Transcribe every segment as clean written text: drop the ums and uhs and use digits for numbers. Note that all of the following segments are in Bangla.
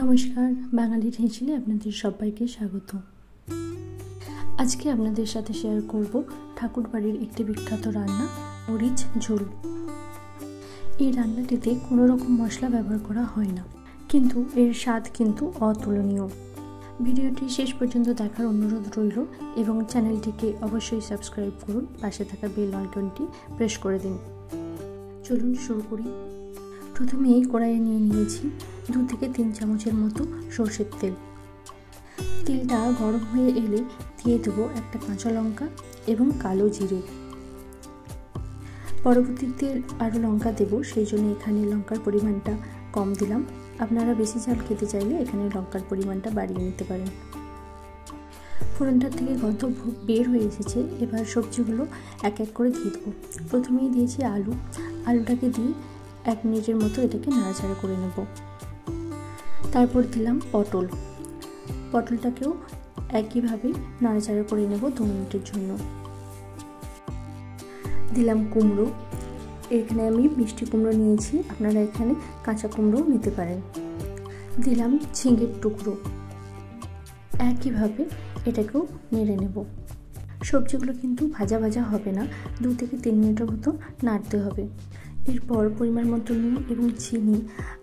নমস্কার, বাঙালির হেসেলে আপনাদের সবাইকে স্বাগত। আজকে আপনাদের সাথে শেয়ার করব ঠাকুরবাড়ির একটি বিখ্যাত রান্না, মরিচ ঝোল। এই রান্নাটিতে কোনো রকম মশলা ব্যবহার করা হয় না, কিন্তু এর স্বাদ কিন্তু অতুলনীয়। ভিডিওটি শেষ পর্যন্ত দেখার অনুরোধ রইল এবং চ্যানেলটিকে অবশ্যই সাবস্ক্রাইব করুন, পাশে থাকা বেল আইকনটি প্রেস করে দিন। চলুন শুরু করি। প্রথমে এই কড়াইয়ে নিয়েছি 2 থেকে 3 চামচের মতো সরষের তেল। তেলটা গরম হয়ে এলে দিয়ে দেবো একটা কাঁচা লঙ্কা এবং কালো জিরে। পরবর্তীতে আরও লঙ্কা দেবো, সেই জন্য এখানে লঙ্কার পরিমাণটা কম দিলাম। আপনারা বেশি ঝাল খেতে চাইলে এখানে লঙ্কার পরিমাণটা বাড়িয়ে নিতে পারেন। ফোড়নটার থেকে গন্ধ বের হয়ে এসেছে, এবার সবজিগুলো এক এক করে দিয়ে দেবো। প্রথমেই দিয়েছি আলুটাকে দিয়ে 1 মিনিটের মতো এটাকে নাড়াচাড়া করে নেব। তারপর দিলাম পটলটাকেও একইভাবে নাড়াচাড়া করে নেব 2 মিনিটের জন্য। দিলাম কুমড়ো, এখানে আমি মিষ্টি কুমড়ো নিয়েছি, আপনারা এখানে কাঁচা কুমড়োও নিতে পারেন। দিলাম ঝিঙের টুকরো, একইভাবে এটাকেও নেড়ে নেব। সবজিগুলো কিন্তু ভাজা ভাজা হবে না, 2 থেকে 3 মিনিটের মতো নাড়তে হবে। এরপর পরিমাণ মতো নুন এবং চিনি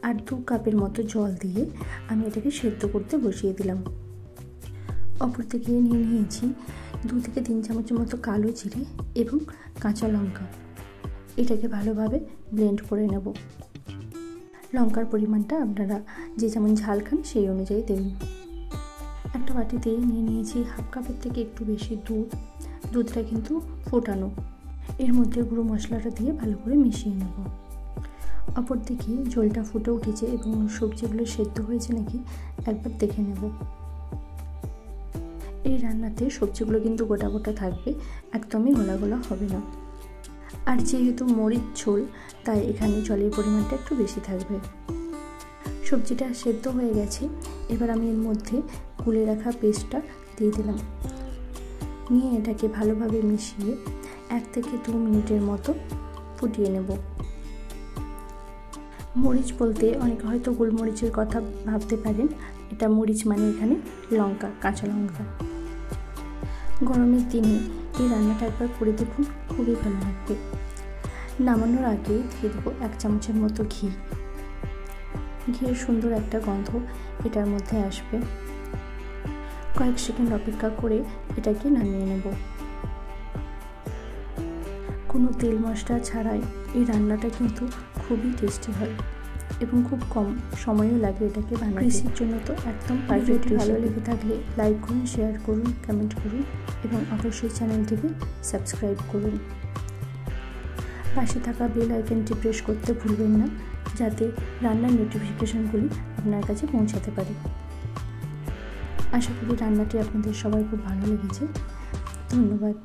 আর 2 কাপের মতো জল দিয়ে আমি এটাকে সেদ্ধ করতে বসিয়ে দিলাম। অপর থেকে নিয়েছি 2 থেকে 3 চামচের মতো কালো জিরে এবং কাঁচা লঙ্কা। এটাকে ভালোভাবে ব্লেন্ড করে নেব। লঙ্কার পরিমাণটা আপনারা যে যেমন ঝাল খান সেই অনুযায়ী দেবেন। একটা বাটিতে নিয়েছি 1/2 কাপের থেকে একটু বেশি দুধটা কিন্তু ফোটানো। এর মধ্যে গুঁড়ো মশলাটা দিয়ে ভালো করে মিশিয়ে নেব। অপরদিকে ঝোলটা ফুটে উঠেছে এবং সবজিগুলো সেদ্ধ হয়েছে নাকি একবার দেখে নেব। এই রান্নাতে সবজিগুলো কিন্তু গোটা গোটা থাকবে, একদমই গলা গলা হবে না। আর যেহেতু মরিচ ঝোল, তাই এখানে জলের পরিমাণটা একটু বেশি থাকবে। সবজিটা সেদ্ধ হয়ে গেছে, এবার আমি এর মধ্যে গুলে রাখা পেস্টটা দিয়ে দিলাম। নিয়ে এটাকে ভালোভাবে মিশিয়ে 1 থেকে 2 মিনিটের মতো ফুটিয়ে নেব। মরিচ বলতে অনেকে হয়তো গোলমরিচের কথা ভাবতে পারেন, এটা মরিচ মানে এখানে লঙ্কা, কাঁচা লঙ্কা। গরমের দিনে এই রান্নাটা একবার করে দেখুন, খুবই ভালো লাগবে। নামানোর আগে দিয়ে দেবো 1 চামচের মতো ঘিয়ের সুন্দর একটা গন্ধ এটার মধ্যে আসবে। কয়েক সেকেন্ড অপেক্ষা করে এটাকে নামিয়ে নেব। কোনো তেল মশলা ছাড়াই এই রান্নাটা কিন্তু খুবই টেস্টি হয় এবং খুব কম সময়ও লাগে এটাকে বানাতে। রেসিপির জন্য তো একদম পারফেক্ট। ভালো লেগে থাকলে লাইক করুন, শেয়ার করুন, কমেন্ট করুন এবং অবশ্যই চ্যানেলটিকে সাবস্ক্রাইব করুন। পাশে থাকা বেল আইকনটি প্রেস করতে ভুলবেন না, যাতে রান্নার নোটিফিকেশনগুলি আপনার কাছে পৌঁছাতে পারে। আশা করি রান্নাটি আপনাদের সবার খুব ভালো লেগেছে। ধন্যবাদ।